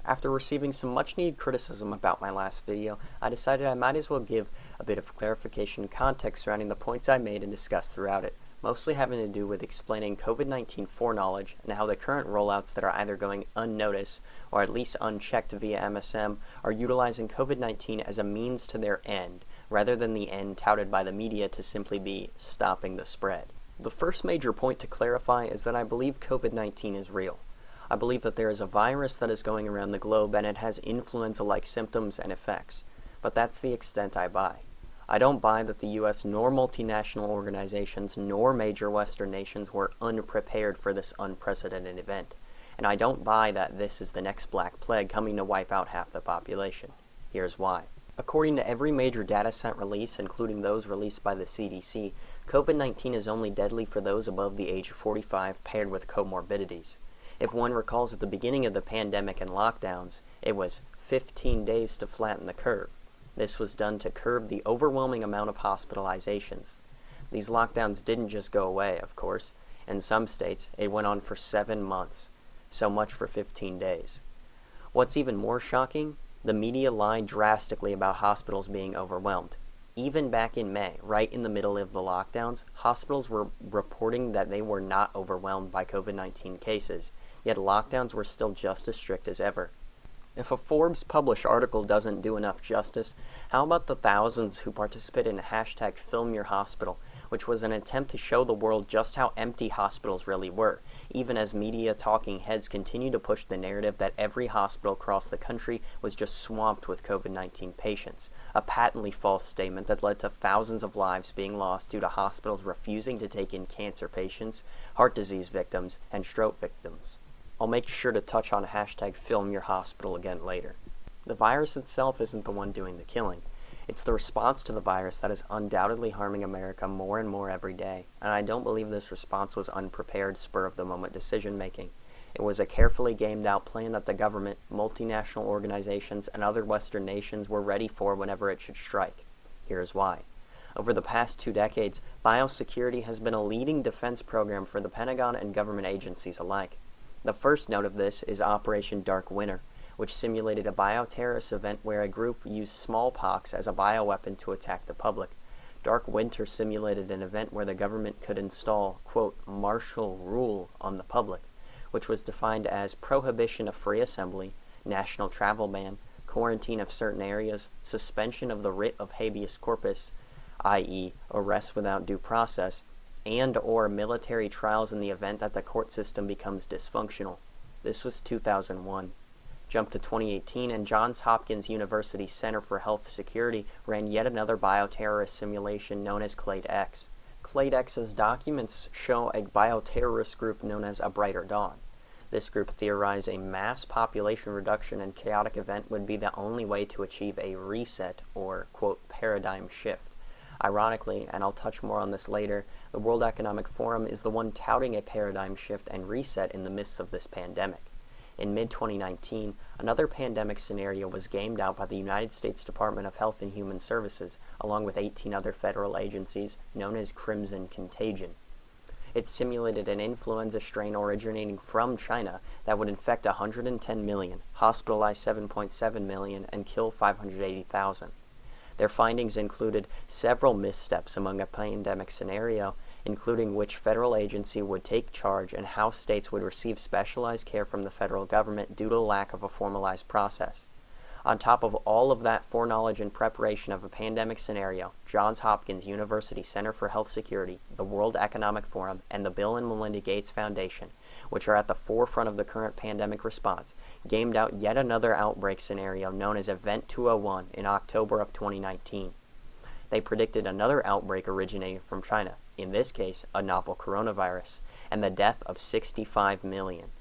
After receiving some much-needed criticism about my last video, I decided I might as well give a bit of clarification and context surrounding the points I made and discussed throughout it, mostly having to do with explaining COVID-19 foreknowledge and how the current rollouts that are either going unnoticed or at least unchecked via MSM are utilizing COVID-19 as a means to their end, rather than the end touted by the media to simply be stopping the spread. The first major point to clarify is that I believe COVID-19 is real. I believe that there is a virus that is going around the globe and it has influenza-like symptoms and effects, but that's the extent I buy. I don't buy that the US nor multinational organizations nor major Western nations were unprepared for this unprecedented event, and I don't buy that this is the next Black Plague coming to wipe out half the population. Here's why. According to every major dataset release, including those released by the CDC, COVID-19 is only deadly for those above the age of 45 paired with comorbidities. If one recalls at the beginning of the pandemic and lockdowns, it was 15 days to flatten the curve. This was done to curb the overwhelming amount of hospitalizations. These lockdowns didn't just go away, of course. In some states, it went on for 7 months. So much for 15 days. What's even more shocking? The media lied drastically about hospitals being overwhelmed. Even back in May, right in the middle of the lockdowns, hospitals were reporting that they were not overwhelmed by COVID-19 cases, yet lockdowns were still just as strict as ever. If a Forbes published article doesn't do enough justice, how about the thousands who participated in hashtag #FilmYourHospital, which was an attempt to show the world just how empty hospitals really were, even as media talking heads continue to push the narrative that every hospital across the country was just swamped with COVID-19 patients, a patently false statement that led to thousands of lives being lost due to hospitals refusing to take in cancer patients, heart disease victims, and stroke victims. I'll make sure to touch on hashtag #FilmYourHospital again later. The virus itself isn't the one doing the killing. It's the response to the virus that is undoubtedly harming America more and more every day, and I don't believe this response was unprepared, spur-of-the-moment decision-making. It was a carefully gamed-out plan that the government, multinational organizations, and other Western nations were ready for whenever it should strike. Here's why. Over the past 2 decades, biosecurity has been a leading defense program for the Pentagon and government agencies alike. The first note of this is Operation Dark Winter, which simulated a bioterrorist event where a group used smallpox as a bioweapon to attack the public. Dark Winter simulated an event where the government could install, quote, martial rule on the public, which was defined as prohibition of free assembly, national travel ban, quarantine of certain areas, suspension of the writ of habeas corpus, i.e., arrest without due process, and or military trials in the event that the court system becomes dysfunctional. This was 2001. Jump to 2018 and Johns Hopkins University Center for Health Security ran yet another bioterrorist simulation known as CLADE-X. CLADE-X's documents show a bioterrorist group known as A Brighter Dawn. This group theorized a mass population reduction and chaotic event would be the only way to achieve a reset or, quote, paradigm shift. Ironically, and I'll touch more on this later, the World Economic Forum is the one touting a paradigm shift and reset in the midst of this pandemic. In mid-2019, another pandemic scenario was gamed out by the United States Department of Health and Human Services, along with 18 other federal agencies, known as Crimson Contagion. It simulated an influenza strain originating from China that would infect 110 million, hospitalize 7.7 million, and kill 580,000. Their findings included several missteps among a pandemic scenario, including which federal agency would take charge and how states would receive specialized care from the federal government due to the lack of a formalized process. On top of all of that foreknowledge and preparation of a pandemic scenario, Johns Hopkins University Center for Health Security, the World Economic Forum, and the Bill and Melinda Gates Foundation, which are at the forefront of the current pandemic response, gamed out yet another outbreak scenario known as Event 201 in October of 2019. They predicted another outbreak originating from China, in this case a novel coronavirus, and the death of 65 million.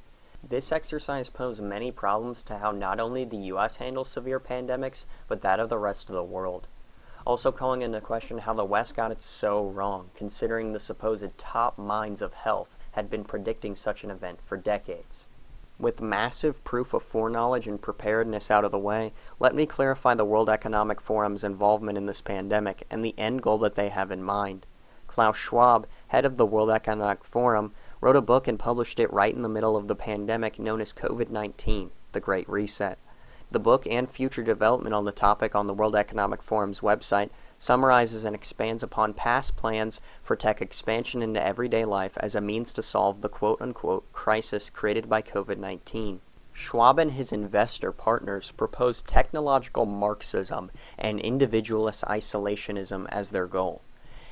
This exercise posed many problems to how not only the US handles severe pandemics, but that of the rest of the world. Also calling into question how the West got it so wrong, considering the supposed top minds of health had been predicting such an event for decades. With massive proof of foreknowledge and preparedness out of the way, let me clarify the World Economic Forum's involvement in this pandemic and the end goal that they have in mind. Klaus Schwab, head of the World Economic Forum, wrote a book and published it right in the middle of the pandemic known as COVID-19, The Great Reset. The book and future development on the topic on the World Economic Forum's website summarizes and expands upon past plans for tech expansion into everyday life as a means to solve the quote-unquote crisis created by COVID-19. Schwab and his investor partners propose technological Marxism and individualist isolationism as their goal.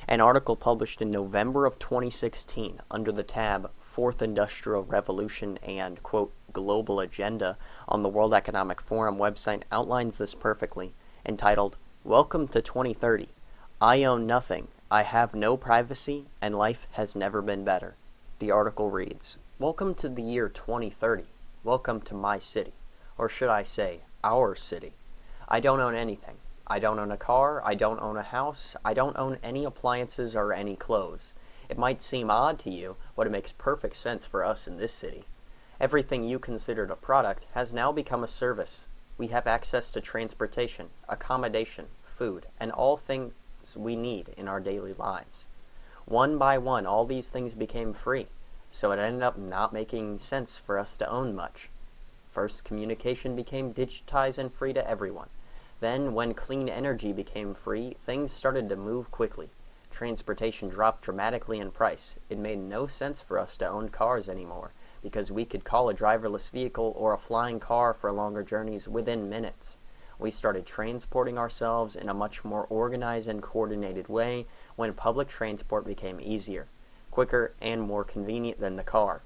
An article published in November of 2016 under the tab Fourth Industrial Revolution and, quote, Global Agenda on the World Economic Forum website outlines this perfectly, entitled, Welcome to 2030. I own nothing, I have no privacy, and life has never been better. The article reads, Welcome to the year 2030. Welcome to my city. Or should I say, our city. I don't own anything. I don't own a car, I don't own a house, I don't own any appliances or any clothes. It might seem odd to you, but it makes perfect sense for us in this city. Everything you considered a product has now become a service. We have access to transportation, accommodation, food, and all things we need in our daily lives. One by one, all these things became free, so it ended up not making sense for us to own much. First, communication became digitized and free to everyone. Then, when clean energy became free, things started to move quickly. Transportation dropped dramatically in price. It made no sense for us to own cars anymore, because we could call a driverless vehicle or a flying car for longer journeys within minutes. We started transporting ourselves in a much more organized and coordinated way when public transport became easier, quicker, and more convenient than the car.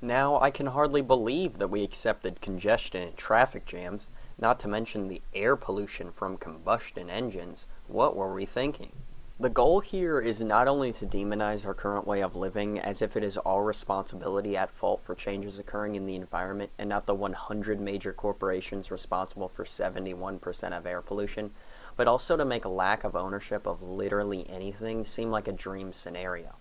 Now, I can hardly believe that we accepted congestion and traffic jams, not to mention the air pollution from combustion engines. What were we thinking? The goal here is not only to demonize our current way of living as if it is our responsibility at fault for changes occurring in the environment and not the 100 major corporations responsible for 71% of air pollution, but also to make a lack of ownership of literally anything seem like a dream scenario.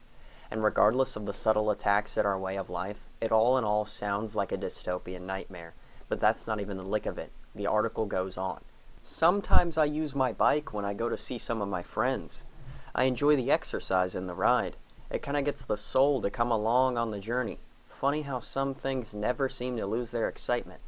And regardless of the subtle attacks at our way of life, it all in all sounds like a dystopian nightmare. But that's not even the lick of it. The article goes on. Sometimes I use my bike when I go to see some of my friends. I enjoy the exercise and the ride. It kind of gets the soul to come along on the journey. Funny how some things never seem to lose their excitement.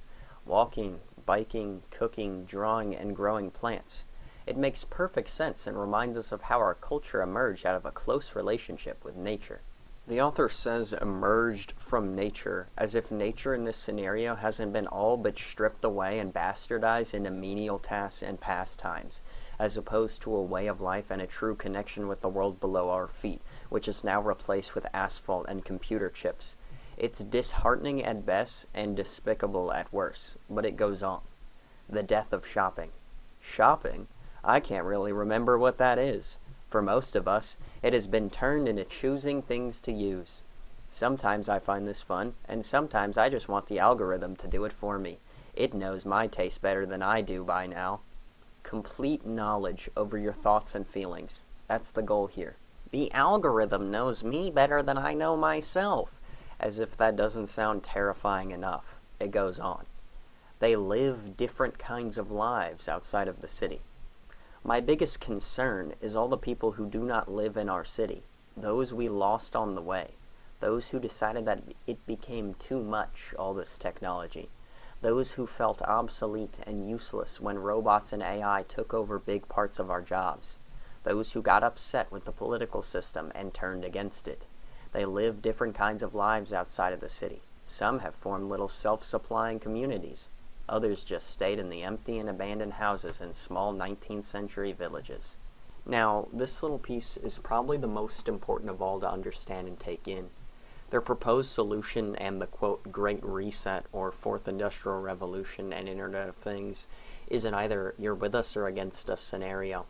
Walking, biking, cooking, drawing, and growing plants. It makes perfect sense and reminds us of how our culture emerged out of a close relationship with nature. The author says emerged from nature, as if nature in this scenario hasn't been all but stripped away and bastardized into menial tasks and pastimes, as opposed to a way of life and a true connection with the world below our feet, which is now replaced with asphalt and computer chips. It's disheartening at best and despicable at worst, but it goes on. The death of shopping. Shopping? I can't really remember what that is. For most of us, it has been turned into choosing things to use. Sometimes I find this fun, and sometimes I just want the algorithm to do it for me. It knows my taste better than I do by now. Complete knowledge over your thoughts and feelings. That's the goal here. The algorithm knows me better than I know myself. As if that doesn't sound terrifying enough. It goes on. They live different kinds of lives outside of the city. My biggest concern is all the people who do not live in our city, those we lost on the way, those who decided that it became too much, all this technology, those who felt obsolete and useless when robots and AI took over big parts of our jobs, those who got upset with the political system and turned against it. They live different kinds of lives outside of the city. Some have formed little self-supplying communities. Others just stayed in the empty and abandoned houses in small 19th century villages. Now, this little piece is probably the most important of all to understand and take in. Their proposed solution and the, quote, Great Reset or Fourth Industrial Revolution and Internet of Things is an either you're with us or against us scenario.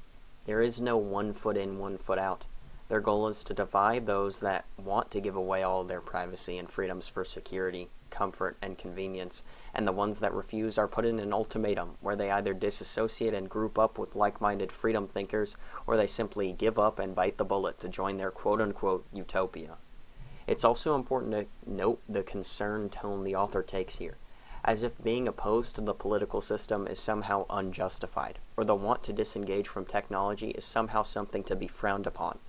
There is no 1 foot in, 1 foot out. Their goal is to divide those that want to give away all their privacy and freedoms for security, comfort, and convenience, and the ones that refuse are put in an ultimatum where they either disassociate and group up with like-minded freedom thinkers, or they simply give up and bite the bullet to join their quote-unquote utopia. It's also important to note the concerned tone the author takes here, as if being opposed to the political system is somehow unjustified, or the want to disengage from technology is somehow something to be frowned upon.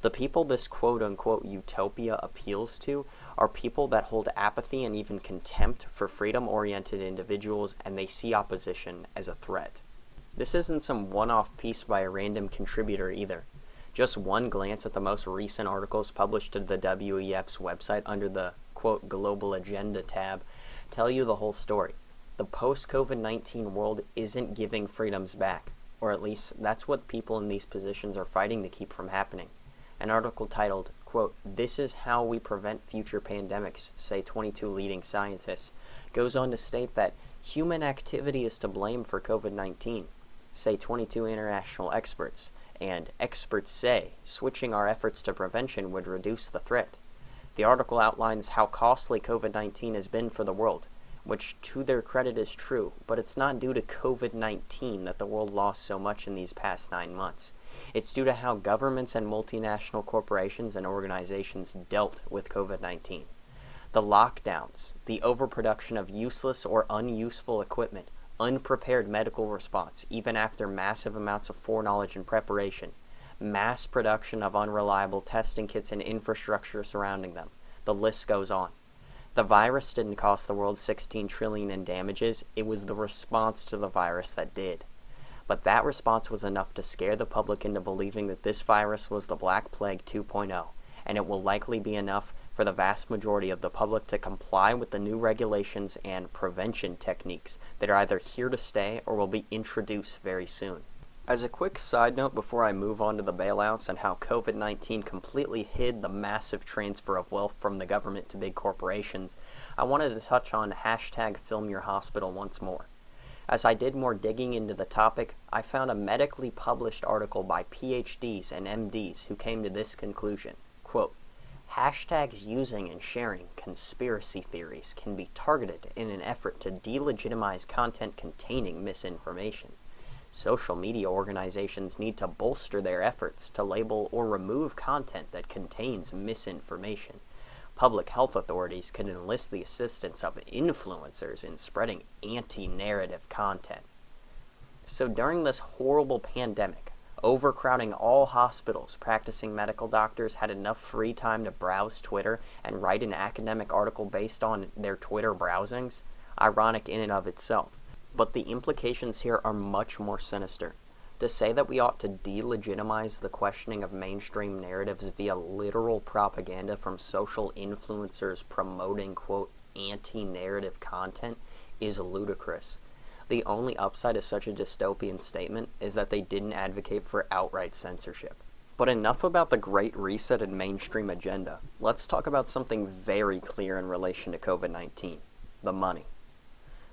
The people this quote-unquote utopia appeals to are people that hold apathy and even contempt for freedom-oriented individuals, and they see opposition as a threat. This isn't some one-off piece by a random contributor either. Just one glance at the most recent articles published to the WEF's website under the quote Global Agenda tab tell you the whole story. The post-COVID-19 world isn't giving freedoms back, or at least that's what people in these positions are fighting to keep from happening. An article titled, quote, "This is how we prevent future pandemics," say 22 leading scientists, goes on to state that human activity is to blame for COVID-19, say 22 international experts, and experts say switching our efforts to prevention would reduce the threat. The article outlines how costly COVID-19 has been for the world, which to their credit is true, but it's not due to COVID-19 that the world lost so much in these past 9 months. It's due to how governments and multinational corporations and organizations dealt with COVID-19. The lockdowns, the overproduction of useless or unuseful equipment, unprepared medical response, even after massive amounts of foreknowledge and preparation, mass production of unreliable testing kits and infrastructure surrounding them. The list goes on. The virus didn't cost the world $16 trillion in damages, it was the response to the virus that did. But that response was enough to scare the public into believing that this virus was the Black Plague 2.0, and it will likely be enough for the vast majority of the public to comply with the new regulations and prevention techniques that are either here to stay or will be introduced very soon. As a quick side note before I move on to the bailouts and how COVID-19 completely hid the massive transfer of wealth from the government to big corporations, I wanted to touch on #FilmYourHospital once more. As I did more digging into the topic, I found a medically published article by PhDs and MDs who came to this conclusion, quote, "Hashtags using and sharing conspiracy theories can be targeted in an effort to delegitimize content containing misinformation. Social media organizations need to bolster their efforts to label or remove content that contains misinformation. Public health authorities can enlist the assistance of influencers in spreading anti-narrative content." So during this horrible pandemic, overcrowding all hospitals, practicing medical doctors had enough free time to browse Twitter and write an academic article based on their Twitter browsings? Ironic in and of itself. But the implications here are much more sinister. To say that we ought to delegitimize the questioning of mainstream narratives via literal propaganda from social influencers promoting, quote, anti-narrative content is ludicrous. The only upside of such a dystopian statement is that they didn't advocate for outright censorship. But enough about the Great Reset and mainstream agenda. Let's talk about something very clear in relation to COVID-19, the money.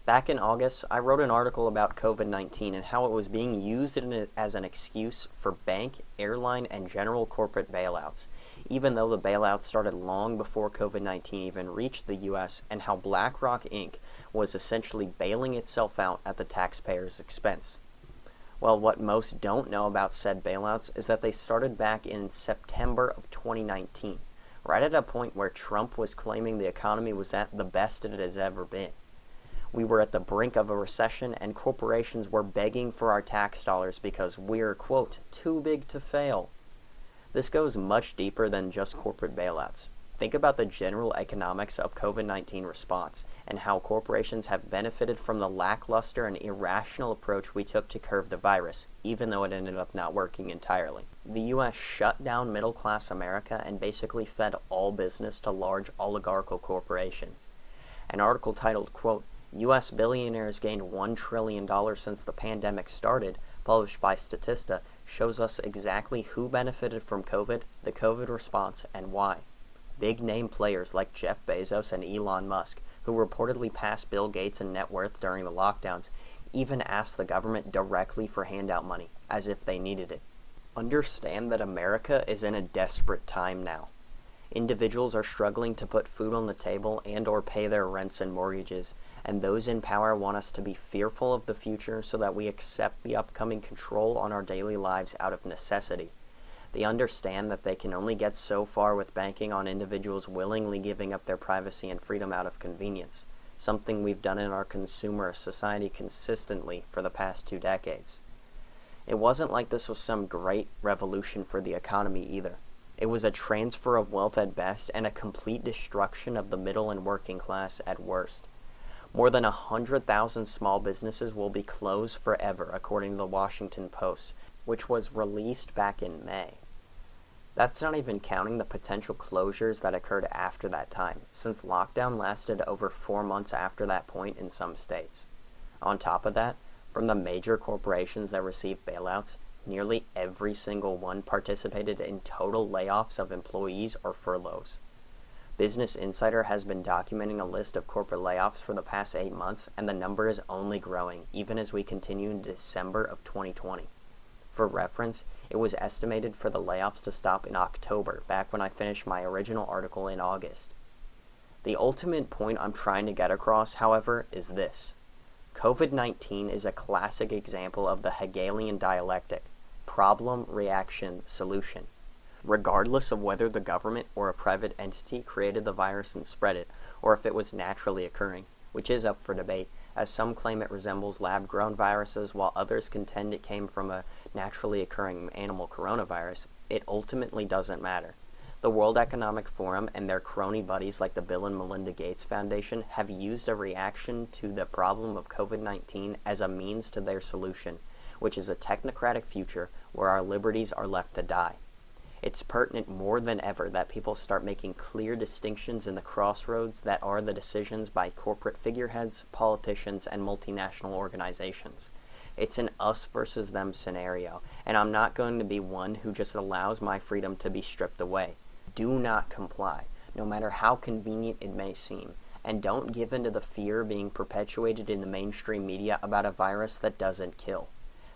Back in August, I wrote an article about COVID-19 and how it was being used as an excuse for bank, airline, and general corporate bailouts, even though the bailouts started long before COVID-19 even reached the U.S., and how BlackRock Inc. was essentially bailing itself out at the taxpayers' expense. Well, what most don't know about said bailouts is that they started back in September of 2019, right at a point where Trump was claiming the economy was at the best it has ever been. We were at the brink of a recession, and corporations were begging for our tax dollars because we're, quote, too big to fail. This goes much deeper than just corporate bailouts. Think about the general economics of COVID-19 response and how corporations have benefited from the lackluster and irrational approach we took to curb the virus, even though it ended up not working entirely. The U.S. shut down middle-class America and basically fed all business to large oligarchical corporations. An article titled, quote, U.S. billionaires gained $1 trillion since the pandemic started, published by Statista, shows us exactly who benefited from COVID, the COVID response, and why. Big-name players like Jeff Bezos and Elon Musk, who reportedly passed Bill Gates in net worth during the lockdowns, even asked the government directly for handout money, as if they needed it. Understand that America is in a desperate time now. Individuals are struggling to put food on the table and or pay their rents and mortgages, and those in power want us to be fearful of the future so that we accept the upcoming control on our daily lives out of necessity. They understand that they can only get so far with banking on individuals willingly giving up their privacy and freedom out of convenience, something we've done in our consumer society consistently for the past 2 decades. It wasn't like this was some great revolution for the economy either. It was a transfer of wealth at best and a complete destruction of the middle and working class at worst. More than 100,000 small businesses will be closed forever, according to the Washington Post, which was released back in May. That's not even counting the potential closures that occurred after that time, since lockdown lasted over 4 months after that point in some states. On top of that, from the major corporations that received bailouts, nearly every single one participated in total layoffs of employees or furloughs. Business Insider has been documenting a list of corporate layoffs for the past 8 months, and the number is only growing, even as we continue in December of 2020. For reference, it was estimated for the layoffs to stop in October, back when I finished my original article in August. The ultimate point I'm trying to get across, however, is this. COVID-19 is a classic example of the Hegelian dialectic: problem, reaction, solution. Regardless of whether the government or a private entity created the virus and spread it, or if it was naturally occurring, which is up for debate, as some claim it resembles lab-grown viruses while others contend it came from a naturally occurring animal coronavirus, it ultimately doesn't matter. The World Economic Forum and their crony buddies like the Bill and Melinda Gates Foundation have used a reaction to the problem of COVID-19 as a means to their solution, which is a technocratic future where our liberties are left to die. It's pertinent more than ever that people start making clear distinctions in the crossroads that are the decisions by corporate figureheads, politicians, and multinational organizations. It's an us versus them scenario, and I'm not going to be one who just allows my freedom to be stripped away. Do not comply, no matter how convenient it may seem, and don't give in to the fear being perpetuated in the mainstream media about a virus that doesn't kill.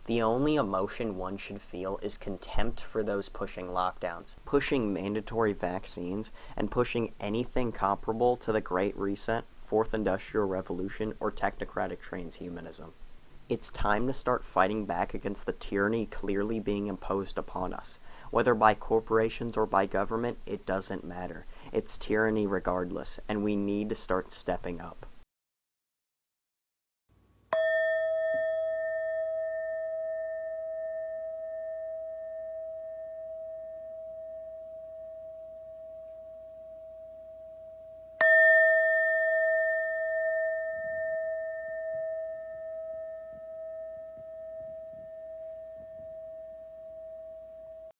The only emotion one should feel is contempt for those pushing lockdowns, pushing mandatory vaccines, and pushing anything comparable to the Great Reset, Fourth Industrial Revolution, or technocratic transhumanism. It's time to start fighting back against the tyranny clearly being imposed upon us. Whether by corporations or by government, it doesn't matter. It's tyranny regardless, and we need to start stepping up.